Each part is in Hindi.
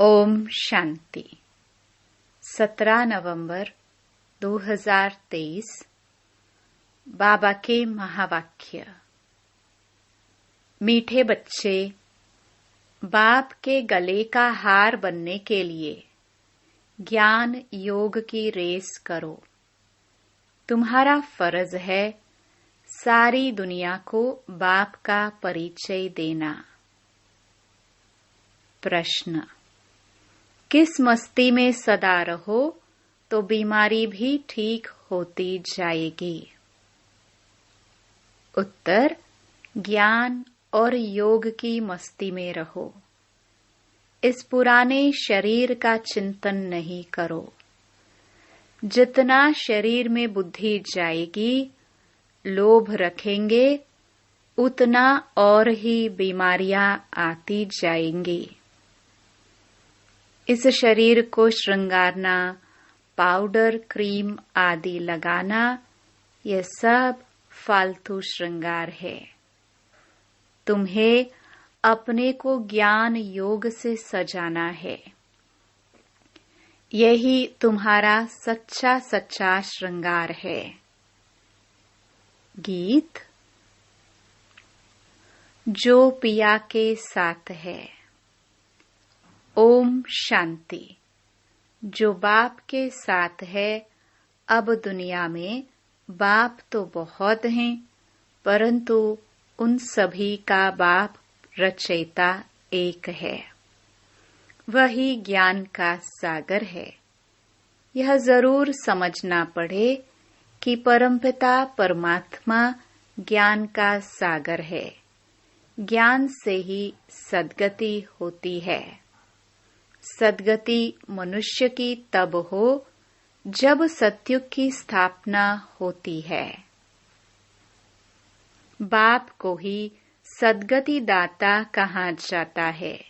ओम शांति। 17 नवंबर 2023 बाबा के महावाक्य। मीठे बच्चे, बाप के गले का हार बनने के लिए ज्ञान योग की रेस करो। तुम्हारा फर्ज है सारी दुनिया को बाप का परिचय देना। प्रश्न: किस मस्ती में सदा रहो तो बीमारी भी ठीक होती जाएगी? उत्तर: ज्ञान और योग की मस्ती में रहो। इस पुराने शरीर का चिंतन नहीं करो। जितना शरीर में बुद्धि जाएगी, लोभ रखेंगे, उतना और ही बीमारियां आती जाएंगी। इस शरीर को श्रृंगारना, पाउडर, क्रीम आदि लगाना, यह सब फालतू श्रृंगार है। तुम्हें अपने को ज्ञान योग से सजाना है। यही तुम्हारा सच्चा सच्चा श्रृंगार है। गीत। जो पिया के साथ है। ओम शांति। जो बाप के साथ है, अब दुनिया में बाप तो बहुत हैं, परंतु उन सभी का बाप रचयिता एक है। वही ज्ञान का सागर है। यह जरूर समझना पड़े कि परमपिता परमात्मा ज्ञान का सागर है। ज्ञान से ही सद्गति होती है। सद्गति मनुष्य की तब हो जब सतयुग की स्थापना होती है। बाप को ही सद्गति दाता कहा जाता है।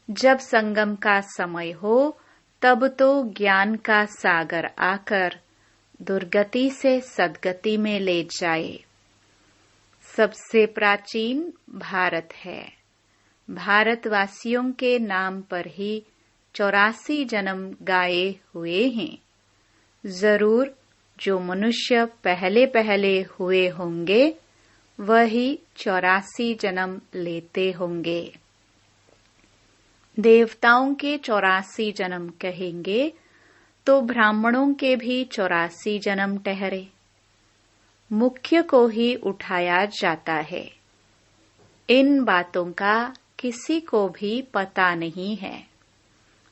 जब संगम का समय हो, तब तो ज्ञान का सागर आकर दुर्गति से सद्गति में ले जाए। सबसे प्राचीन भारत है। भारतवासियों के नाम पर ही 84 जन्म गाए हुए हैं। जरूर जो मनुष्य पहले पहले हुए होंगे, वही 84 जन्म लेते होंगे। देवताओं के 84 जन्म कहेंगे तो ब्राह्मणों के भी 84 जन्म ठहरे। मुख्य को ही उठाया जाता है। इन बातों का किसी को भी पता नहीं है।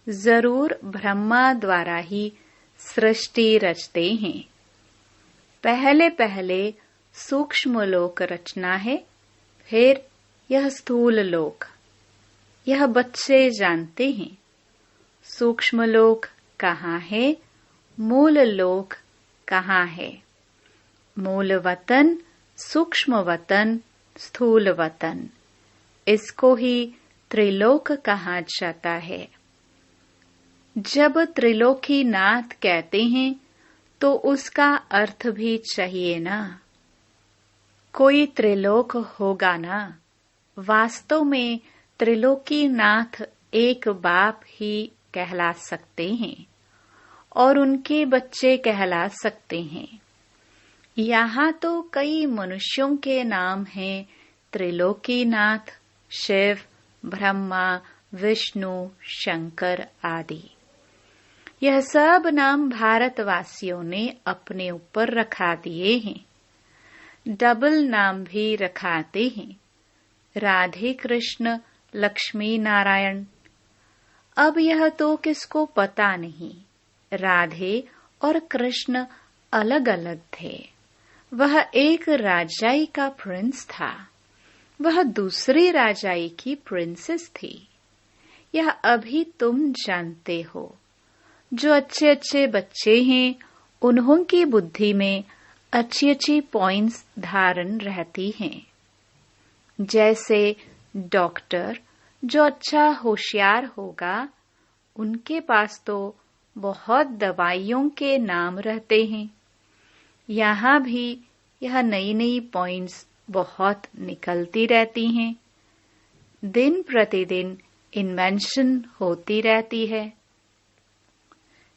जरूर ब्रह्मा द्वारा ही सृष्टि रचते हैं। पहले पहले सूक्ष्म लोक रचना है, फिर यह स्थूल लोक। यह बच्चे जानते हैं। सूक्ष्म लोक कहाँ है, मूल लोक कहाँ है। मूल वतन, सूक्ष्म वतन, स्थूल वतन, इसको ही त्रिलोक कहा जाता है। जब त्रिलोकी नाथ कहते हैं तो उसका अर्थ भी चाहिए ना। कोई त्रिलोक होगा ना। वास्तव में त्रिलोकी नाथ एक बाप ही कहला सकते हैं और उनके बच्चे कहला सकते हैं। यहाँ तो कई मनुष्यों के नाम हैं: त्रिलोकी नाथ, शिव, ब्रह्मा, विष्णु, शंकर आदि। यह सब नाम भारतवासियों ने अपने ऊपर रखा दिए हैं। डबल नाम भी रखाते हैं: राधे कृष्ण, लक्ष्मी नारायण। अब यह तो किसको पता नहीं। राधे और कृष्ण अलग अलग थे। वह एक राजाई का प्रिंस था, वह दूसरी राजाई की प्रिंसेस थी। यह अभी तुम जानते हो। जो अच्छे अच्छे बच्चे हैं, उन्हों की बुद्धि में अच्छी अच्छी पॉइंट्स धारण रहती हैं। जैसे डॉक्टर जो अच्छा होशियार होगा, उनके पास तो बहुत दवाइयों के नाम रहते हैं। यहाँ भी यह नई नई पॉइंट्स बहुत निकलती रहती हैं। दिन प्रतिदिन इन्वेंशन होती रहती है।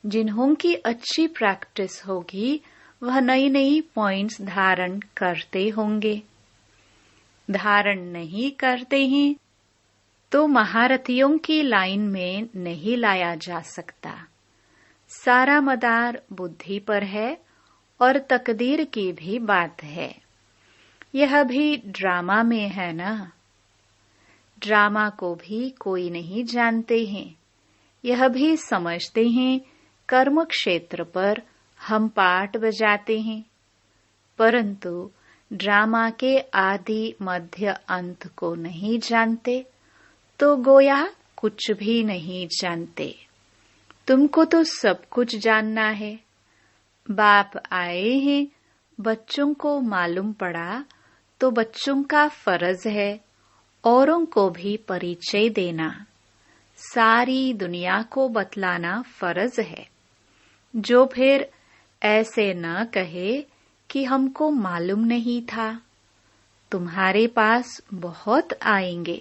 जिन्हों की अच्छी प्रैक्टिस होगी वह नई नई पॉइंट्स धारण करते होंगे। धारण नहीं करते हैं तो महारथियों की लाइन में नहीं लाया जा सकता। सारा मदार बुद्धि पर है और तकदीर की भी बात है। यह भी ड्रामा में है ना। ड्रामा को भी कोई नहीं जानते हैं। यह भी समझते हैं कर्म क्षेत्र पर हम पार्ट बजाते हैं, परंतु ड्रामा के आदि मध्य अंत को नहीं जानते तो गोया कुछ भी नहीं जानते। तुमको तो सब कुछ जानना है। बाप आए हैं, बच्चों को मालूम पड़ा तो बच्चों का फर्ज है औरों को भी परिचय देना, सारी दुनिया को बतलाना फर्ज है। जो फिर ऐसे न कहे कि हमको मालूम नहीं था। तुम्हारे पास बहुत आएंगे,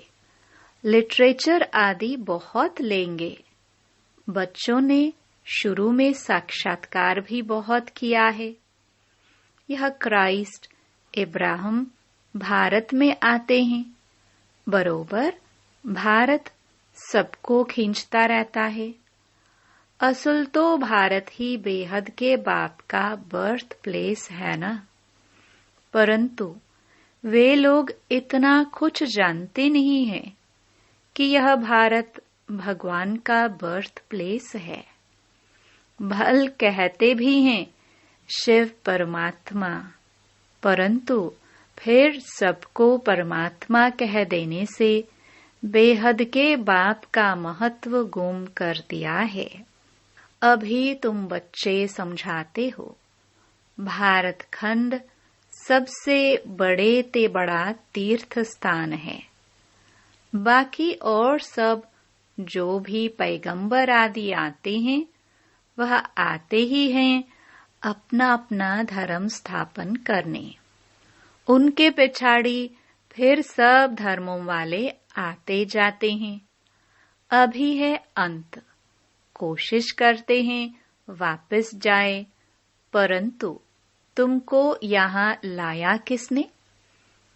लिटरेचर आदि बहुत लेंगे। बच्चों ने शुरू में साक्षात्कार भी बहुत किया है। यह क्राइस्ट इब्राहिम भारत में आते हैं, बरोबर भारत सबको खींचता रहता है। असल तो भारत ही बेहद के बाप का बर्थ प्लेस है ना, परंतु वे लोग इतना कुछ जानते नहीं हैं कि यह भारत भगवान का बर्थ प्लेस है। भल कहते भी हैं शिव परमात्मा, परंतु फिर सबको परमात्मा कह देने से बेहद के बाप का महत्व गुम कर दिया है। अभी तुम बच्चे समझाते हो भारत खंड सबसे बड़े ते बड़ा तीर्थ स्थान है। बाकी और सब जो भी पैगंबर आदि आते हैं वह आते ही हैं अपना अपना धर्म स्थापन करने। उनके पिछाड़ी फिर सब धर्मों वाले आते जाते हैं। अभी है अंत, कोशिश करते हैं वापस जाए, परंतु तुमको यहाँ लाया किसने?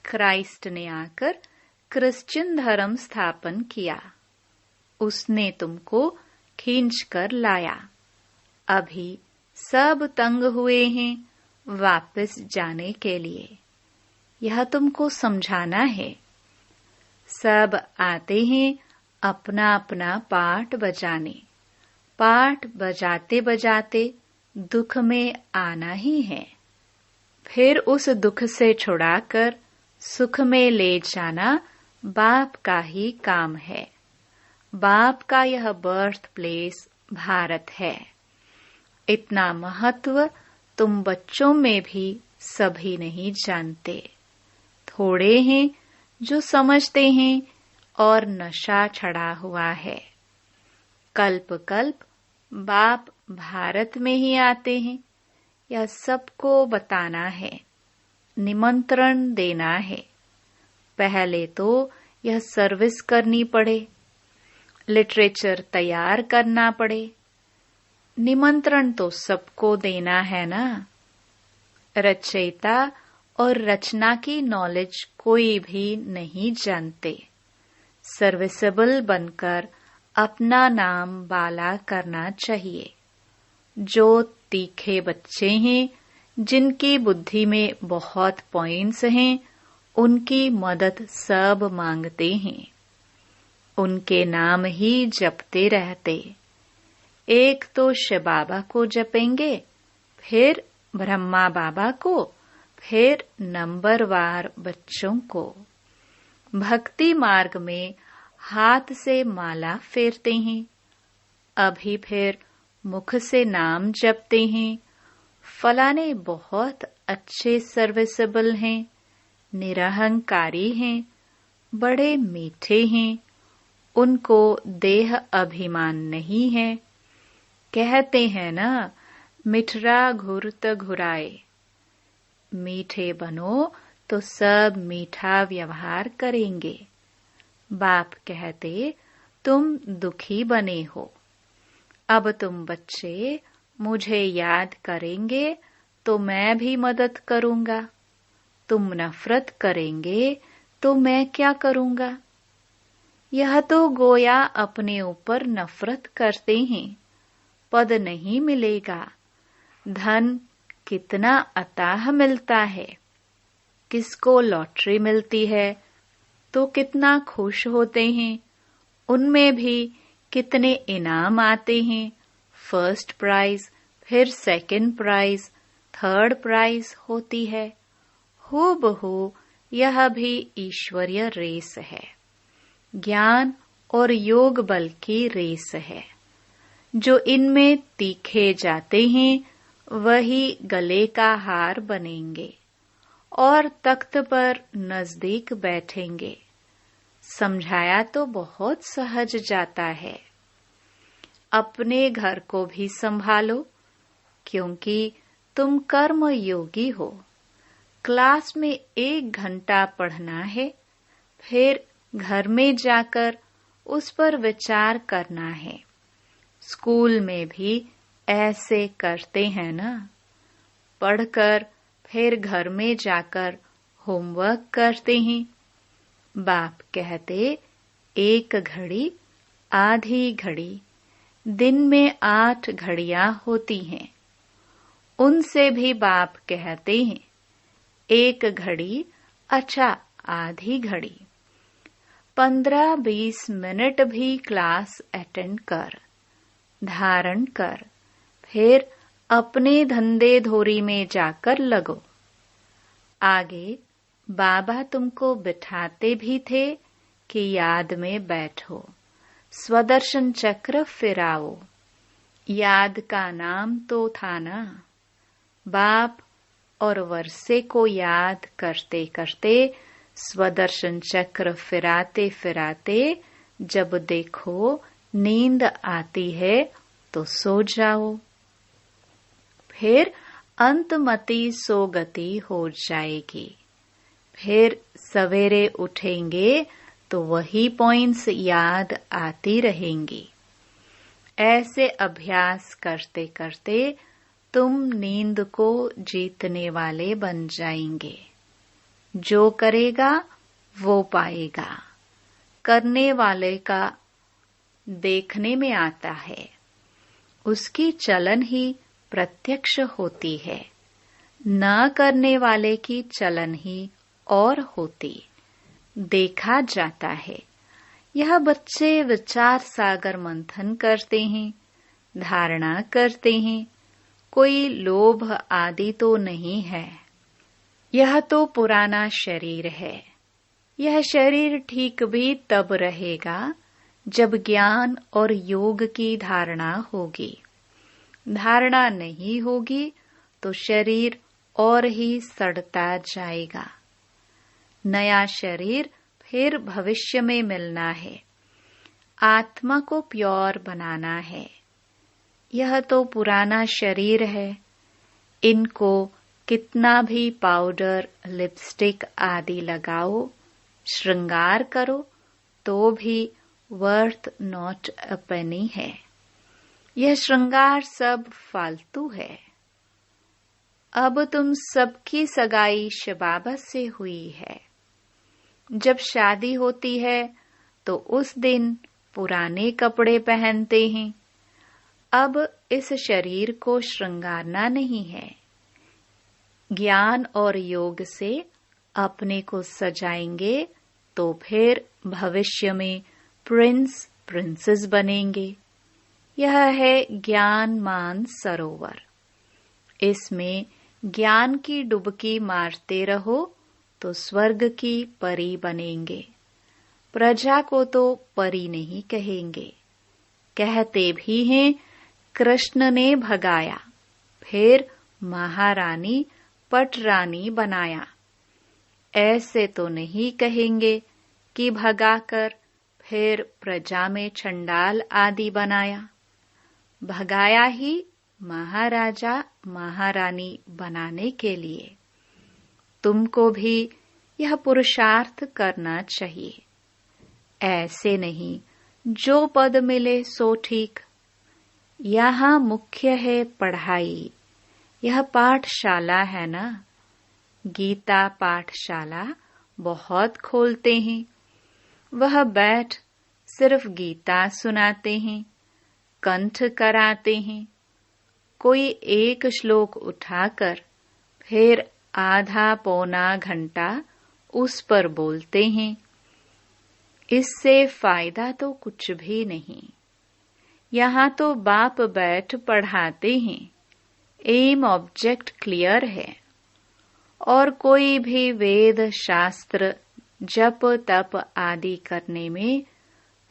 क्राइस्ट ने आकर क्रिश्चियन धर्म स्थापन किया। उसने तुमको खींच कर लाया। अभी सब तंग हुए हैं वापस जाने के लिए। यह तुमको समझाना है। सब आते हैं अपना अपना पार्ट बजाने। पार्ट बजाते बजाते दुख में आना ही है। फिर उस दुख से छुड़ाकर सुख में ले जाना बाप का ही काम है। बाप का यह बर्थ प्लेस भारत है। इतना महत्व तुम बच्चों में भी सभी नहीं जानते। थोड़े हैं जो समझते हैं और नशा चढ़ा हुआ है। कल्प कल्प बाप भारत में ही आते हैं। यह सबको बताना है, निमंत्रण देना है। पहले तो यह सर्विस करनी पड़े, लिटरेचर तैयार करना पड़े। निमंत्रण तो सबको देना है ना। रचयिता और रचना की नॉलेज कोई भी नहीं जानते। सर्विसेबल बनकर अपना नाम बाला करना चाहिए। जो तीखे बच्चे हैं, जिनकी बुद्धि में बहुत पॉइंट्स हैं, उनकी मदद सब मांगते हैं। उनके नाम ही जपते रहते। एक तो शिव बाबा को जपेंगे, फिर ब्रह्मा बाबा को, फिर नंबरवार बच्चों को। भक्ति मार्ग में हाथ से माला फेरते हैं, अभी फिर मुख से नाम जपते हैं। फलाने बहुत अच्छे सर्विसेबल हैं, निरहंकारी हैं, बड़े मीठे हैं, उनको देह अभिमान नहीं है। कहते हैं ना, मिठरा घुरत घुराए। मीठे बनो तो सब मीठा व्यवहार करेंगे। बाप कहते तुम दुखी बने हो। अब तुम बच्चे मुझे याद करेंगे तो मैं भी मदद करूंगा। तुम नफरत करेंगे तो मैं क्या करूंगा? यह तो गोया अपने ऊपर नफरत करते हैं। पद नहीं मिलेगा। धन कितना अताह मिलता है। किसको लॉटरी मिलती है तो कितना खुश होते हैं। उनमें भी कितने इनाम आते हैं। फर्स्ट प्राइज, फिर सेकंड प्राइज, थर्ड प्राइज होती है। हूबहू यह भी ईश्वरीय रेस है। ज्ञान और योग बल की रेस है। जो इनमें तीखे जाते हैं वही गले का हार बनेंगे और तख्त पर नजदीक बैठेंगे। समझाया तो बहुत सहज जाता है। अपने घर को भी संभालो, क्योंकि तुम कर्म योगी हो। क्लास में 1 घंटा पढ़ना है, फिर घर में जाकर उस पर विचार करना है। स्कूल में भी ऐसे करते हैं ना। पढ़कर फिर घर में जाकर होमवर्क करते हैं। बाप कहते 1 घड़ी आधी घड़ी, दिन में 8 घड़ियां होती हैं। उनसे भी बाप कहते हैं 1 घड़ी, अच्छा आधी घड़ी। 15-20 मिनट भी क्लास अटेंड कर, धारण कर, फिर अपने धंधे धोरी में जाकर लगो। आगे बाबा तुमको बिठाते भी थे कि याद में बैठो, स्वदर्शन चक्र फिराओ। याद का नाम तो था ना। बाप और वर्षे को याद करते करते स्वदर्शन चक्र फिराते फिराते जब देखो नींद आती है तो सो जाओ। फिर अंतमति सोगति हो जाएगी। फिर सवेरे उठेंगे तो वही पॉइंट्स याद आती रहेंगी। ऐसे अभ्यास करते करते तुम नींद को जीतने वाले बन जाएंगे। जो करेगा वो पाएगा। करने वाले का देखने में आता है, उसकी चलन ही प्रत्यक्ष होती है। न करने वाले की चलन ही और होती, देखा जाता है। यह बच्चे विचार सागर मंथन करते हैं, धारणा करते हैं। कोई लोभ आदि तो नहीं है। यह तो पुराना शरीर है। यह शरीर ठीक भी तब रहेगा जब ज्ञान और योग की धारणा होगी। धारणा नहीं होगी तो शरीर और ही सड़ता जाएगा। नया शरीर फिर भविष्य में मिलना है। आत्मा को प्योर बनाना है। यह तो पुराना शरीर है। इनको कितना भी पाउडर, लिपस्टिक आदि लगाओ, श्रृंगार करो, तो भी वर्थ नॉट अ पेनी है। यह श्रृंगार सब फालतू है। अब तुम सबकी सगाई शबाबा से हुई है। जब शादी होती है तो उस दिन पुराने कपड़े पहनते हैं। अब इस शरीर को श्रृंगारना नहीं है। ज्ञान और योग से अपने को सजाएंगे तो फिर भविष्य में प्रिंस, प्रिंसेस बनेंगे। यह है ज्ञान मान सरोवर। इसमें ज्ञान की डुबकी मारते रहो तो स्वर्ग की परी बनेंगे। प्रजा को तो परी नहीं कहेंगे। कहते भी हैं कृष्ण ने भगाया, फिर महारानी पटरानी बनाया। ऐसे तो नहीं कहेंगे कि भगाकर फिर प्रजा में चंडाल आदि बनाया। भगाया ही महाराजा महारानी बनाने के लिए। तुमको भी यह पुरुषार्थ करना चाहिए। ऐसे नहीं जो पद मिले सो ठीक। यहाँ मुख्य है पढ़ाई, यह पाठशाला है ना। गीता पाठशाला बहुत खोलते हैं, वह बैठ सिर्फ गीता सुनाते हैं, कंठ कराते हैं। कोई एक श्लोक उठाकर फिर आधा पौना घंटा उस पर बोलते हैं। इससे फायदा तो कुछ भी नहीं। यहाँ तो बाप बैठ पढ़ाते हैं, एम ऑब्जेक्ट क्लियर है। और कोई भी वेद शास्त्र जप तप आदि करने में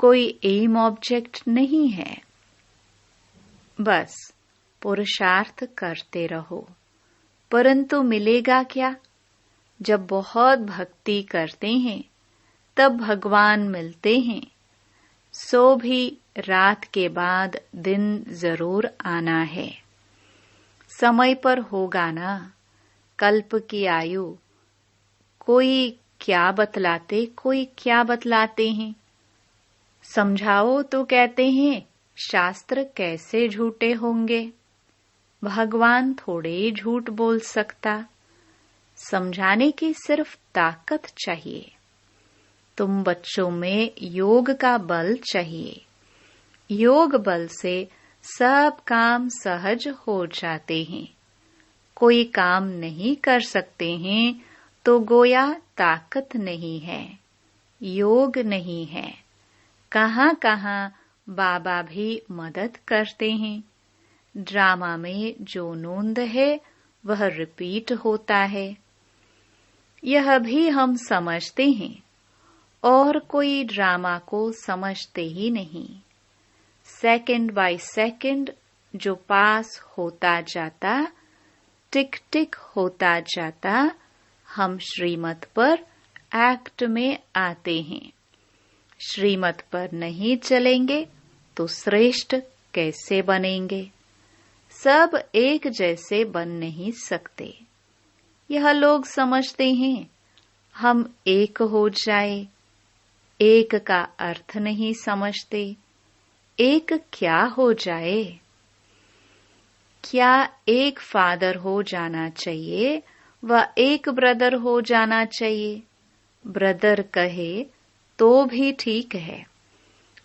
कोई एम ऑब्जेक्ट नहीं है। बस पुरुषार्थ करते रहो। परंतु मिलेगा क्या? जब बहुत भक्ति करते हैं तब भगवान मिलते हैं। सो भी रात के बाद दिन जरूर आना है। समय पर होगा ना। कल्प की आयु कोई क्या बतलाते, कोई क्या बतलाते हैं। समझाओ तो कहते हैं शास्त्र कैसे झूठे होंगे। भगवान थोड़े ही झूठ बोल सकता। समझाने की सिर्फ ताकत चाहिए। तुम बच्चों में योग का बल चाहिए। योग बल से सब काम सहज हो जाते हैं। कोई काम नहीं कर सकते हैं तो गोया ताकत नहीं है, योग नहीं है। कहाँ कहाँ बाबा भी मदद करते हैं। ड्रामा में जो नोंद है वह रिपीट होता है। यह भी हम समझते हैं और कोई ड्रामा को समझते ही नहीं। सेकंड बाय सेकंड जो पास होता जाता, टिक टिक होता जाता, हम श्रीमत पर एक्ट में आते हैं। श्रीमत पर नहीं चलेंगे तो श्रेष्ठ कैसे बनेंगे? सब एक जैसे बन नहीं सकते। यह लोग समझते हैं हम एक हो जाए। एक का अर्थ नहीं समझते। एक क्या हो जाए? क्या एक फादर हो जाना चाहिए व एक ब्रदर हो जाना चाहिए? ब्रदर कहे तो भी ठीक है।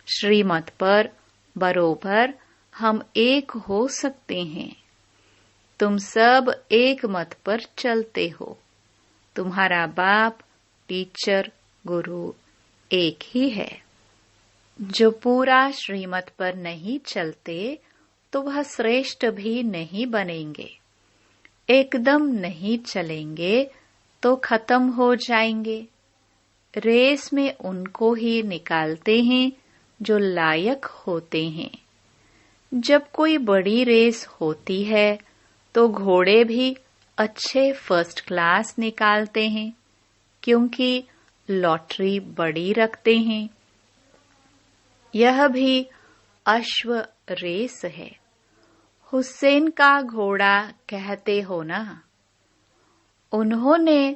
श्रीमत पर बरोबर हम एक हो सकते हैं। तुम सब एक मत पर चलते हो। तुम्हारा बाप, टीचर, गुरु एक ही है। जो पूरा श्रीमत पर नहीं चलते तो वह श्रेष्ठ भी नहीं बनेंगे। एकदम नहीं चलेंगे तो खत्म हो जाएंगे। रेस में उनको ही निकालते हैं जो लायक होते हैं। जब कोई बड़ी रेस होती है तो घोड़े भी अच्छे फर्स्ट क्लास निकालते हैं, क्योंकि लॉटरी बड़ी रखते हैं। यह भी अश्व रेस है। हुसैन का घोड़ा कहते हो ना। उन्होंने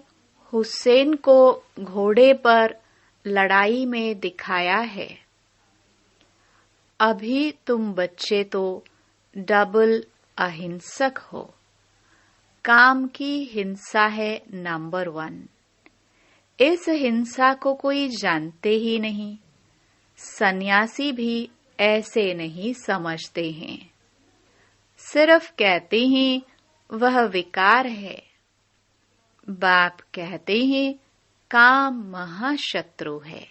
हुसैन को घोड़े पर लड़ाई में दिखाया है। अभी तुम बच्चे तो डबल अहिंसक हो। काम की हिंसा है नंबर 1। इस हिंसा को कोई जानते ही नहीं। सन्यासी भी ऐसे नहीं समझते हैं। सिर्फ कहते हैं वह विकार है। बाप कहते हैं काम महाशत्रु है।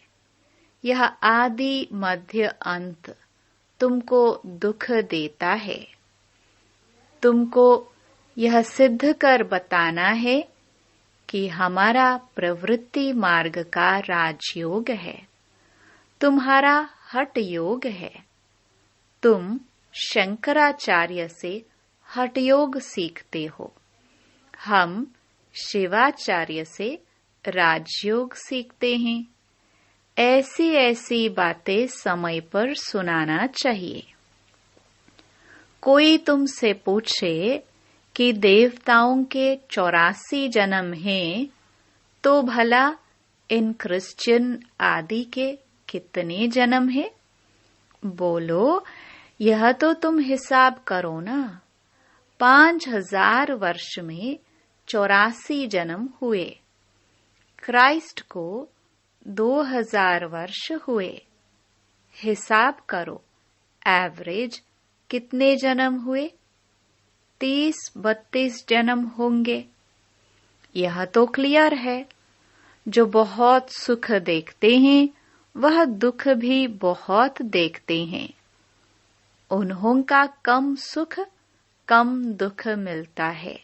यह आदि मध्य अंत तुमको दुख देता है। तुमको यह सिद्ध कर बताना है कि हमारा प्रवृत्ति मार्ग का राजयोग है, तुम्हारा हठ योग है। तुम शंकराचार्य से हठ योग सीखते हो। हम शिवाचार्य से राजयोग सीखते हैं। ऐसी ऐसी बातें समय पर सुनाना चाहिए। कोई तुमसे पूछे कि देवताओं के 84 जन्म हैं, तो भला इन क्रिश्चियन आदि के कितने जन्म हैं? बोलो, यह तो तुम हिसाब करो ना। 5000 वर्ष में 84 जन्म हुए। क्राइस्ट को 2000 वर्ष हुए। हिसाब करो, एवरेज कितने जन्म हुए? 30-32 जन्म होंगे। यह तो क्लियर है। जो बहुत सुख देखते हैं वह दुख भी बहुत देखते हैं। उन्हों का कम सुख कम दुख मिलता है।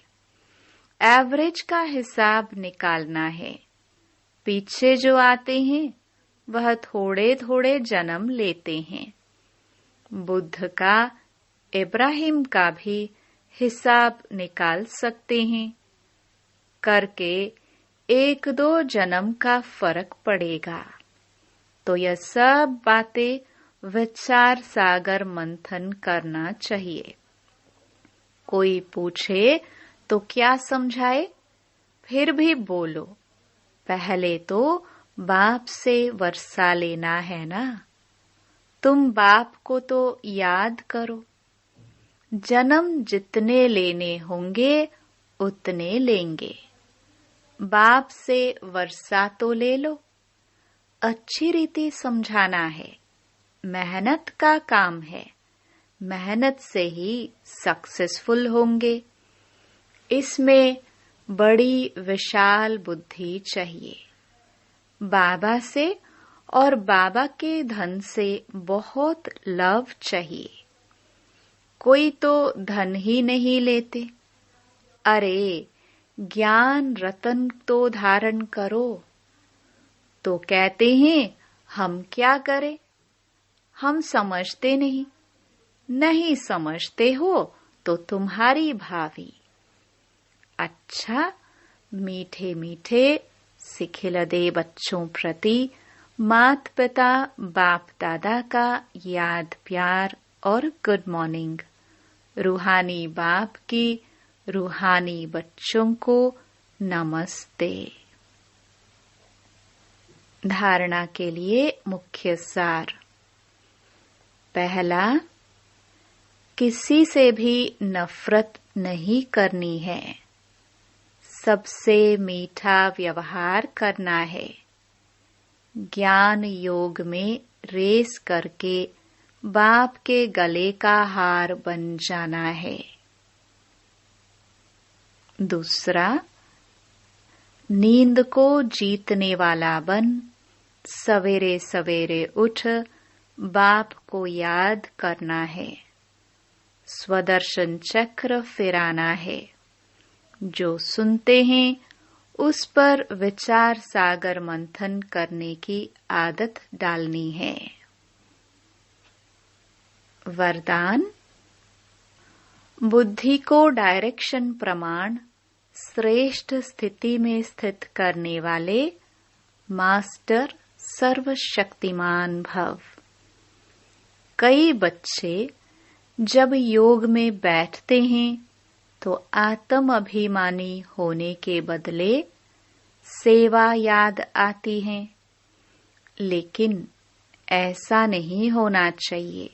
एवरेज का हिसाब निकालना है। पीछे जो आते हैं वह थोड़े थोड़े जन्म लेते हैं। बुद्ध का, इब्राहिम का भी हिसाब निकाल सकते हैं। करके 1-2 जन्म का फर्क पड़ेगा। तो यह सब बातें विचार सागर मंथन करना चाहिए। कोई पूछे तो क्या समझाए? फिर भी बोलो, पहले तो बाप से वर्षा लेना है ना। तुम बाप को तो याद करो। जन्म जितने लेने होंगे उतने लेंगे। बाप से वर्षा तो ले लो। अच्छी रीति समझाना है। मेहनत का काम है। मेहनत से ही सक्सेसफुल होंगे। इसमें बड़ी विशाल बुद्धि चाहिए। बाबा से और बाबा के धन से बहुत लव चाहिए। कोई तो धन ही नहीं लेते। अरे, ज्ञान रतन तो धारण करो। तो कहते हैं हम क्या करें? हम समझते नहीं। नहीं समझते हो तो तुम्हारी भावी। अच्छा, मीठे मीठे सिखिलदे बच्चों प्रति मात पिता बाप दादा का याद प्यार और गुड मॉर्निंग। रूहानी बाप की रूहानी बच्चों को नमस्ते। धारणा के लिए मुख्य सार। पहला, किसी से भी नफरत नहीं करनी है। सबसे मीठा व्यवहार करना है। ज्ञान योग में रेस करके बाप के गले का हार बन जाना है। दूसरा, नींद को जीतने वाला बन सवेरे सवेरे उठ बाप को याद करना है। स्वदर्शन चक्र फिराना है। जो सुनते हैं उस पर विचार सागर मंथन करने की आदत डालनी है। वरदान। बुद्धि को डायरेक्शन प्रमाण श्रेष्ठ स्थिति में स्थित करने वाले मास्टर सर्वशक्तिमान भव। कई बच्चे जब योग में बैठते हैं तो आत्म अभिमानी होने के बदले सेवा याद आती है। लेकिन ऐसा नहीं होना चाहिए,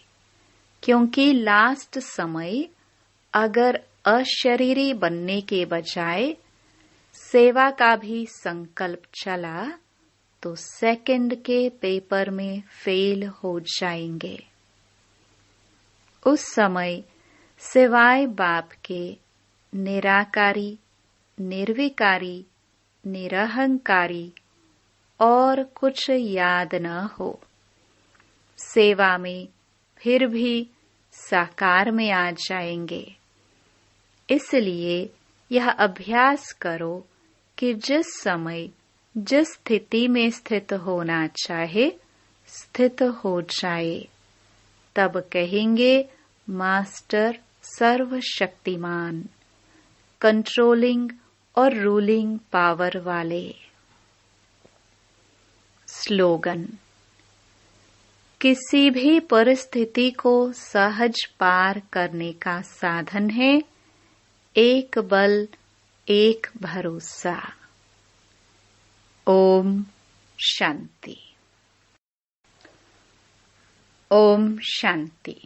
क्योंकि लास्ट समय अगर अशरीरी बनने के बजाय सेवा का भी संकल्प चला तो सेकंड के पेपर में फेल हो जाएंगे। उस समय सिवाय बाप के निराकारी, निर्विकारी, निरहंकारी और कुछ याद न हो। सेवा में फिर भी साकार में आ जाएंगे। इसलिए यह अभ्यास करो कि जिस समय जिस स्थिति में स्थित होना चाहे स्थित हो जाए। तब कहेंगे मास्टर सर्वशक्तिमान, कंट्रोलिंग और रूलिंग पावर वाले। स्लोगन। किसी भी परिस्थिति को सहज पार करने का साधन है एक बल, एक भरोसा। ओम शांति। ओम शांति।